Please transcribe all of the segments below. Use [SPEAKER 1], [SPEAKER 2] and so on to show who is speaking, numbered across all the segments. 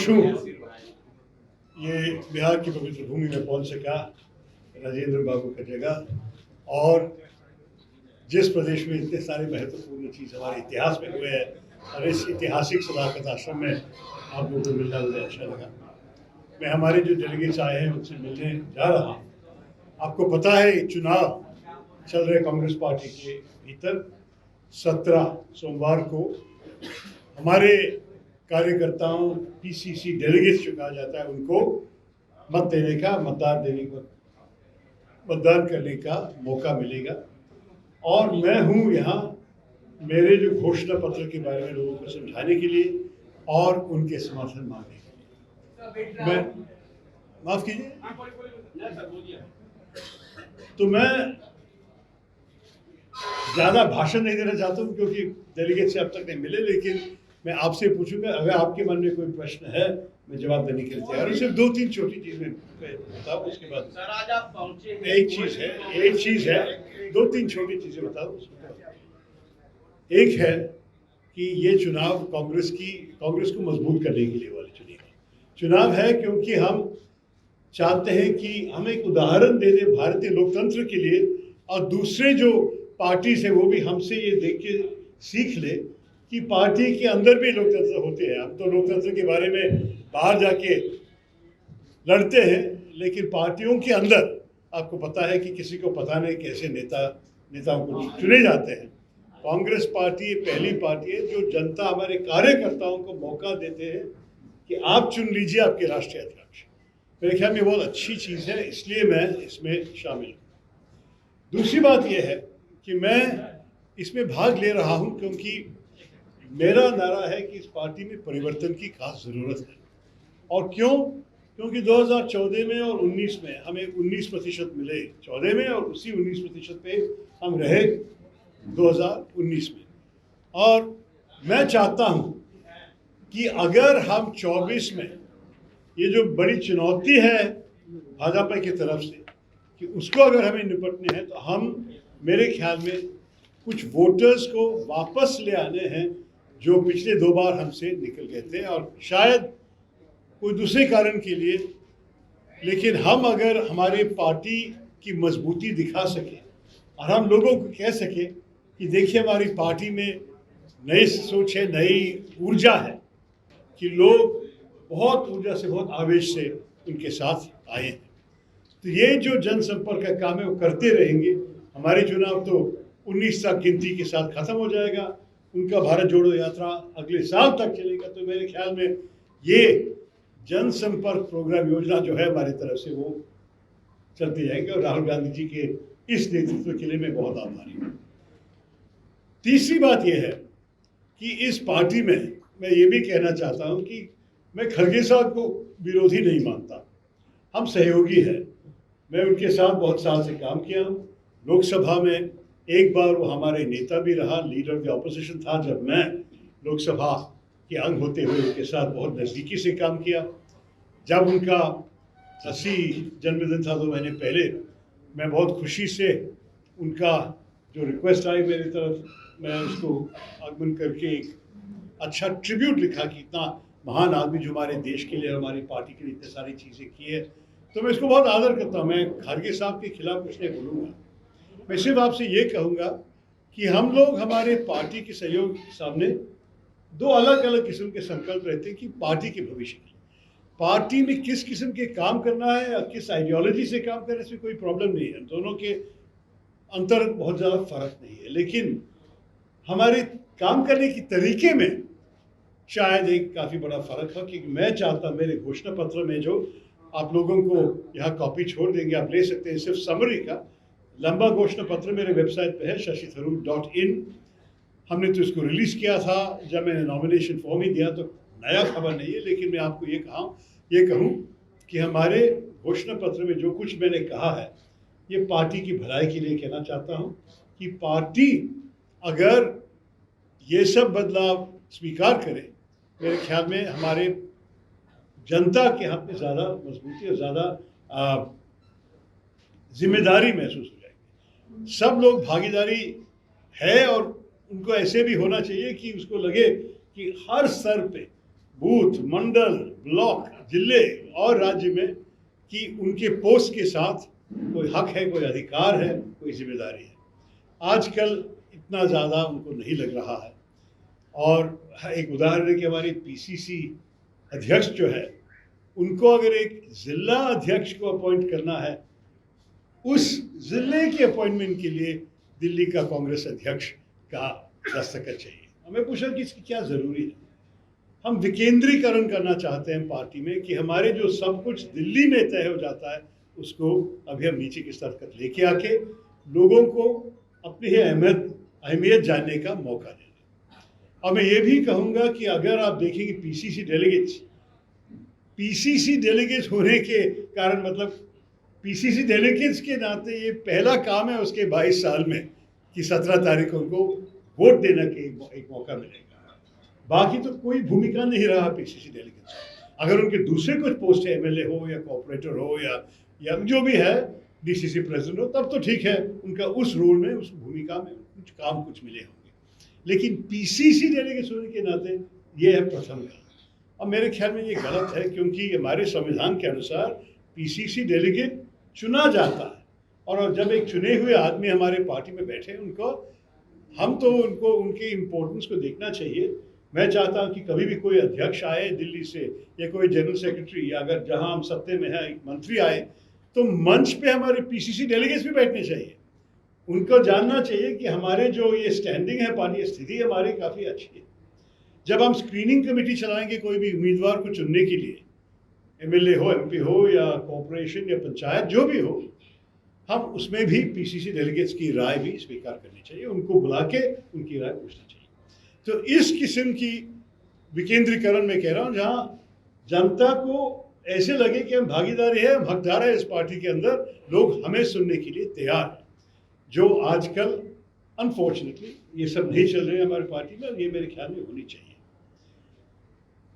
[SPEAKER 1] खुश हूँ ये बिहार की पवित्र भूमि में पहुंच सका राजेंद्र बाबू का जगह, और जिस प्रदेश में इतने सारे महत्वपूर्ण चीज़ हमारे इतिहास में हुए हैं, और इस ऐतिहासिक सदाकत आश्रम में आप लोगों को मिलना मुझे अच्छा लगा। मैं हमारे जो डेलीगेट्स आए हैं उनसे मिलने जा रहा हूँ। आपको पता है चुनाव चल रहे कांग्रेस पार्टी के भीतर। 17 सोमवार को हमारे कार्यकर्ताओं, पीसीसी डेलीगेट्स जो कहा जाता है, उनको मत देने का, मतदान करने का मौका मिलेगा। और मैं हूँ यहाँ मेरे जो घोषणा पत्र के बारे में लोगों को समझाने के लिए और उनके समर्थन मांगने के लिए। मैं माफ कीजिए, तो मैं ज़्यादा भाषण नहीं देना चाहता हूँ क्योंकि डेलीगेट से अब तक नहीं मिले, लेकिन मैं आपसे पूछूंगा, अगर आपके मन में कोई प्रश्न है मैं जवाब देने के लिए तैयार हूँ। सिर्फ 2-3 छोटी चीज़ें बताओ, उसके बाद
[SPEAKER 2] सर आज आप पहुंचे
[SPEAKER 1] एक चीज़ है 2-3 छोटी चीज़ें बताओ। एक है कि ये चुनाव कांग्रेस को मजबूत करने के लिए वाले चुनाव है, क्योंकि हम चाहते हैं कि हम एक उदाहरण दे दें भारतीय लोकतंत्र के लिए, और दूसरे जो पार्टीज है वो भी हमसे ये देख के सीख ले कि पार्टी के अंदर भी लोकतंत्र होते हैं। हम तो लोकतंत्र के बारे में बाहर जाके लड़ते हैं, लेकिन पार्टियों के अंदर आपको पता है कि किसी को पता नहीं कैसे नेताओं को चुने जाते हैं। कांग्रेस पार्टी पहली पार्टी है जो जनता, हमारे कार्यकर्ताओं को मौका देते हैं कि आप चुन लीजिए आपके राष्ट्रीय अध्यक्ष। मेरे ख्याल में बहुत अच्छी चीज़ है, इसलिए मैं इसमें शामिल हूँ। दूसरी बात यह है कि मैं इसमें भाग ले रहा हूँ क्योंकि मेरा नारा है कि इस पार्टी में परिवर्तन की खास ज़रूरत है। और क्यों? क्योंकि 2014 में और 19 में हमें 19% मिले 14 में, और उसी 19% पे हम रहे 2019 में। और मैं चाहता हूँ कि अगर हम 24 में ये जो बड़ी चुनौती है भाजपा की तरफ से, कि उसको अगर हमें निपटने हैं, तो हम मेरे ख्याल में कुछ वोटर्स को वापस ले आने हैं जो पिछले 2 बार हमसे निकल गए थे, और शायद कोई दूसरे कारण के लिए। लेकिन हम अगर हमारी पार्टी की मजबूती दिखा सकें और हम लोगों को कह सकें कि देखिए हमारी पार्टी में नई सोच है, नई ऊर्जा है, कि लोग बहुत ऊर्जा से, बहुत आवेश से उनके साथ आए हैं, तो ये जो जनसंपर्क का काम है वो करते रहेंगे। हमारे चुनाव तो 19 तक गिनती के साथ खत्म हो जाएगा, उनका भारत जोड़ो यात्रा अगले साल तक चलेगा। तो मेरे ख्याल में ये जनसंपर्क प्रोग्राम योजना जो है हमारी तरफ से वो चलती जाएगी, और राहुल गांधी जी के इस नेतृत्व के लिए मैं बहुत आभारी हूँ। तीसरी बात यह है कि इस पार्टी में मैं ये भी कहना चाहता हूँ कि मैं खड़गे साहब को विरोधी नहीं मानता, हम सहयोगी हैं। मैं उनके साथ बहुत साल से काम किया हूँ। लोकसभा में एक बार वो हमारे नेता भी रहा, लीडर ऑफ द ऑपोजिशन था, जब मैं लोकसभा के अंग होते हुए उनके साथ बहुत नज़दीकी से काम किया। जब उनका 80 जन्मदिन था 2 महीने पहले, मैं बहुत खुशी से उनका जो रिक्वेस्ट आई मेरी तरफ, मैं उसको आगमन करके एक अच्छा ट्रिब्यूट लिखा कि इतना महान आदमी जो हमारे देश के लिए, हमारी पार्टी के लिए इतने सारी चीज़ें की है, तो मैं इसको बहुत आदर करता हूँ। मैं खड़गे साहब के खिलाफ कुछ नहीं बोलूँगा, मैं सिर्फ आपसे ये कहूँगा कि हम लोग हमारे पार्टी के सहयोग के सामने 2 अलग अलग किस्म के संकल्प रहते हैं कि पार्टी के भविष्य के लिए, पार्टी में किस किस्म के काम करना है या किस आइडियोलॉजी से काम करने से कोई प्रॉब्लम नहीं है, दोनों के अंतर बहुत ज़्यादा फर्क नहीं है, लेकिन हमारे काम करने के तरीके में शायद एक काफ़ी बड़ा फ़र्क है। क्योंकि मैं चाहता, मेरे घोषणा पत्र में जो आप लोगों को यहाँ कॉपी छोड़ देंगे, आप ले सकते हैं, सिर्फ समरी का लंबा घोषणा पत्र मेरे वेबसाइट पे है shashitharoor.in। हमने तो इसको रिलीज़ किया था जब मैंने नॉमिनेशन फॉर्म ही दिया, तो नया खबर नहीं है, लेकिन मैं आपको ये कहूँ कि हमारे घोषणा पत्र में जो कुछ मैंने कहा है ये पार्टी की भलाई के लिए कहना चाहता हूँ कि पार्टी अगर ये सब बदलाव स्वीकार करे, मेरे ख्याल में हमारे जनता के हाथ में ज़्यादा मजबूती और ज़्यादा जिम्मेदारी महसूस हो जाएगी। सब लोग भागीदारी है, और उनको ऐसे भी होना चाहिए कि उसको लगे कि हर स्तर पे बूथ, मंडल, ब्लॉक, जिले और राज्य में कि उनके पोस्ट के साथ कोई हक है, कोई अधिकार है, कोई जिम्मेदारी है। आजकल इतना ज़्यादा उनको नहीं लग रहा है। और एक उदाहरण है कि हमारी पीसीसी अध्यक्ष जो है, उनको अगर एक जिला अध्यक्ष को अपॉइंट करना है, उस जिले के अपॉइंटमेंट के लिए दिल्ली का कांग्रेस अध्यक्ष का दस्तखत चाहिए। हमें पूछा कि इसकी क्या ज़रूरी है। हम विकेंद्रीकरण करना चाहते हैं पार्टी में कि हमारे जो सब कुछ दिल्ली में तय हो जाता है उसको अभी हम नीचे के स्तर तक लेके आके लोगों को अपनी अहमियत जानने का मौका दें। और मैं ये भी कहूँगा कि अगर आप देखेंगे पीसीसी डेलीगेट्स होने के कारण, मतलब पीसीसी डेलीगेट्स के नाते ये पहला काम है उसके 22 साल में कि 17 तारीख को उनको वोट देने के एक मौका मिलेगा। बाकी तो कोई भूमिका नहीं रहा पीसीसी डेलीगेट्स। अगर उनके दूसरे कुछ पोस्ट है, एमएलए हो या कॉर्पोरेटर हो या जो भी है, डीसीसी प्रेसिडेंट हो, तब तो ठीक है, उनका उस रोल में, उस भूमिका में कुछ काम कुछ मिले होंगे। लेकिन पीसीसी डेलीगेट्स होने के नाते ये है प्रथम काम। और मेरे ख्याल में ये गलत है, क्योंकि हमारे संविधान के अनुसार पीसीसी डेलीगेट चुना जाता है, और जब एक चुने हुए आदमी हमारे पार्टी में बैठे, उनको उनके इम्पोर्टेंस को देखना चाहिए। मैं चाहता हूं कि कभी भी कोई अध्यक्ष आए दिल्ली से या कोई जनरल सेक्रेटरी, या अगर जहां हम सत्ते में है एक मंत्री आए, तो मंच पे हमारे पीसीसी डेलीगेट्स भी बैठने चाहिए। उनको जानना चाहिए कि हमारे जो ये स्टैंडिंग है, पार्टी स्थिति हमारी काफ़ी अच्छी है। जब हम स्क्रीनिंग कमेटी चलाएंगे कोई भी उम्मीदवार को चुनने के लिए, एमएलए हो, एमपी हो या कॉर्पोरेशन या पंचायत जो भी हो, हम उसमें भी पीसीसी डेलीगेट्स की राय भी स्वीकार करनी चाहिए, उनको बुला के उनकी राय पूछनी चाहिए। तो इस किस्म की विकेंद्रीकरण में कह रहा हूँ, जहाँ जनता को ऐसे लगे कि हम भागीदारी है, हम हकदार है इस पार्टी के अंदर, लोग हमें सुनने के लिए तैयार हैं, जो आजकल अनफॉर्चुनेटली ये सब नहीं चल रहे हैं हमारी पार्टी में, और ये मेरे ख्याल में होनी चाहिए।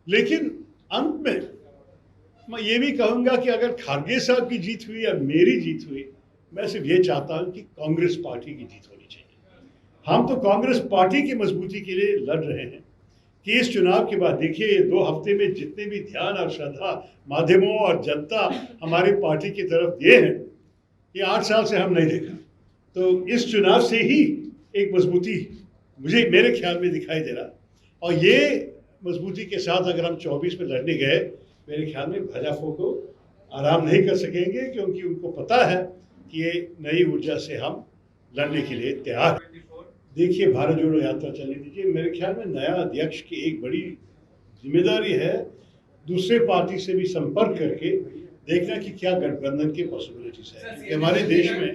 [SPEAKER 1] लेकिन अंत में मैं ये भी कहूँगा कि अगर खारगे साहब की जीत हुई या मेरी जीत हुई, मैं सिर्फ ये चाहता हूँ कि कांग्रेस पार्टी की जीत होनी चाहिए। हम तो कांग्रेस पार्टी की मजबूती के लिए लड़ रहे हैं कि इस चुनाव के बाद देखिए 2 हफ्ते में जितने भी ध्यान और श्रद्धा माध्यमों और जनता हमारी पार्टी की तरफ दिए हैं, ये 8 साल से हम नहीं देखा। तो इस चुनाव से ही एक मजबूती मेरे ख्याल में दिखाई दे रहा, और ये मजबूती के साथ अगर हम 24 में लड़ने गए, मेरे ख्याल में भाजपा को आराम नहीं कर सकेंगे, क्योंकि उनको पता है कि ये नई ऊर्जा से हम लड़ने के लिए तैयार हैं। देखिए, भारत जोड़ो यात्रा चलने दीजिए। मेरे ख्याल में नया अध्यक्ष की एक बड़ी जिम्मेदारी है दूसरे पार्टी से भी संपर्क करके देखना कि क्या गठबंधन की पॉसिबिलिटीज है। हमारे देश में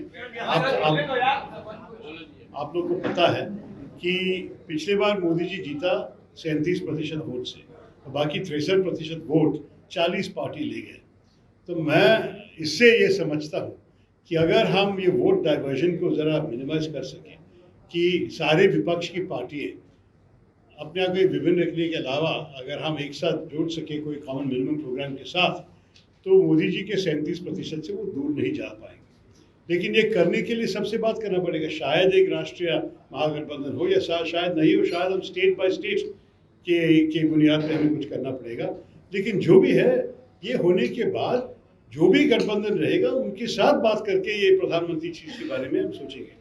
[SPEAKER 1] आप लोग को पता है कि पिछले बार मोदी जी जीता 37% वोट से, तो बाकी 63% वोट 40 पार्टी ले गए। तो मैं इससे ये समझता हूँ कि अगर हम ये वोट डाइवर्जन को ज़रा मिनिमाइज कर सकें, कि सारे विपक्ष की पार्टियाँ अपने आप को विभिन्न रखने के अलावा अगर हम एक साथ जोड़ सके कोई कॉमन मिनिमम प्रोग्राम के साथ, तो मोदी जी के 37% से वो दूर नहीं जा पाएंगे। लेकिन ये करने के लिए सबसे बात करना पड़ेगा, शायद एक राष्ट्रीय महागठबंधन हो, या शायद नहीं हो, शायद हम स्टेट बाय स्टेट के बुनियाद पर हमें कुछ करना पड़ेगा। लेकिन जो भी है, ये होने के बाद जो भी गठबंधन रहेगा उनके साथ बात करके ये प्रधानमंत्री चीज़ के बारे में हम सोचेंगे।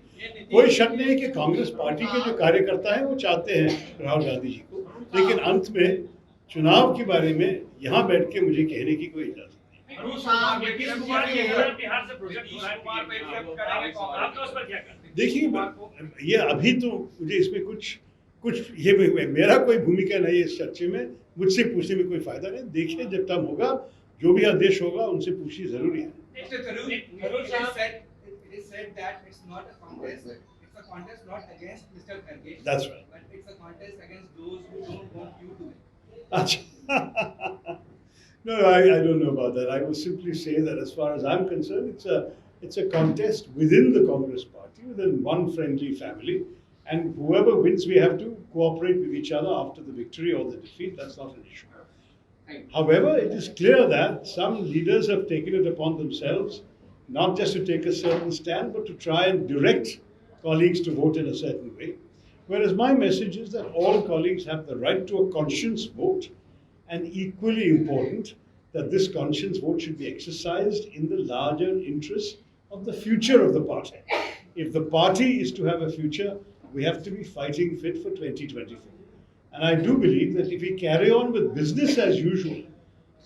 [SPEAKER 1] कोई शक नहीं है कि कांग्रेस पार्टी के जो कार्यकर्ता हैं वो चाहते हैं राहुल गांधी जी को, लेकिन अंत में चुनाव के बारे में यहाँ बैठ के मुझे कहने की कोई इजाजत नहीं। देखिए, ये अभी तो मुझे इसमें कुछ ये मेरा कोई भूमिका नहीं है इस चर्चे में, मुझसे पूछने में कोई फायदा नहीं। देखिए, जब टाइम होगा, जो भी आदेश होगा उनसे पूछनी जरूरी है।
[SPEAKER 2] It is said that it's not a contest. It's a contest not against Mr. Kharge.
[SPEAKER 1] That's right.
[SPEAKER 2] But it's a contest against those who don't want you to win.
[SPEAKER 1] No, I don't know about that. I will simply say that as far as I'm concerned, it's a contest within the Congress party, within one friendly family, and whoever wins, we have to cooperate with each other after the victory or the defeat. That's not an issue. However, it is clear that some leaders have taken it upon themselves not just to take a certain stand, but to try and direct colleagues to vote in a certain way. Whereas my message is that all colleagues have the right to a conscience vote, and equally important that this conscience vote should be exercised in the larger interest of the future of the party. If the party is to have a future, we have to be fighting fit for 2024. And I do believe that if we carry on with business as usual,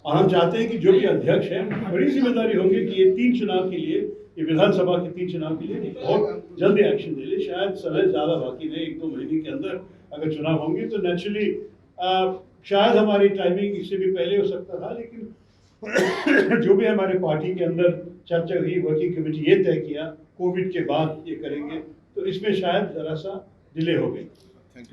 [SPEAKER 1] और हम चाहते हैं कि जो भी अध्यक्ष हैं उनकी बड़ी जिम्मेदारी होगी कि ये 3 चुनाव के लिए, ये विधानसभा के 3 चुनाव के लिए बहुत जल्दी एक्शन ले ले। शायद समय ज़्यादा बाकी नहीं, 1-2 महीने के अंदर अगर चुनाव होंगे तो नेचुरली शायद हमारी टाइमिंग इससे भी पहले हो सकता था, लेकिन जो भी हमारे पार्टी के अंदर चर्चा हुई, वर्किंग कमेटी ये तय किया कोविड के बाद ये करेंगे, तो इसमें शायद ज़रा सा डिले हो गई।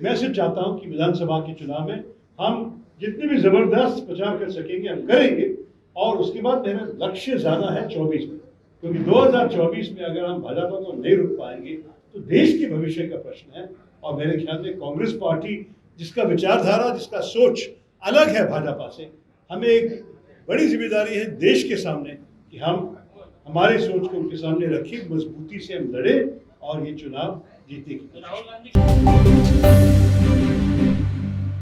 [SPEAKER 1] मैं सिर्फ चाहता हूँ कि विधानसभा के चुनाव में हम जितने भी ज़बरदस्त प्रचार कर सकेंगे हम करेंगे, और उसके बाद मेरा लक्ष्य ज़्यादा है 24 में, क्योंकि 2024 में अगर हम भाजपा को नहीं रोक पाएंगे तो देश के भविष्य का प्रश्न है। और मेरे ख्याल में कांग्रेस पार्टी जिसका विचारधारा, जिसका सोच अलग है भाजपा से, हमें एक बड़ी जिम्मेदारी है देश के सामने कि हम हमारे सोच को उनके सामने रखें, मजबूती से हम लड़े और ये चुनाव जीतने की कोशिश करें।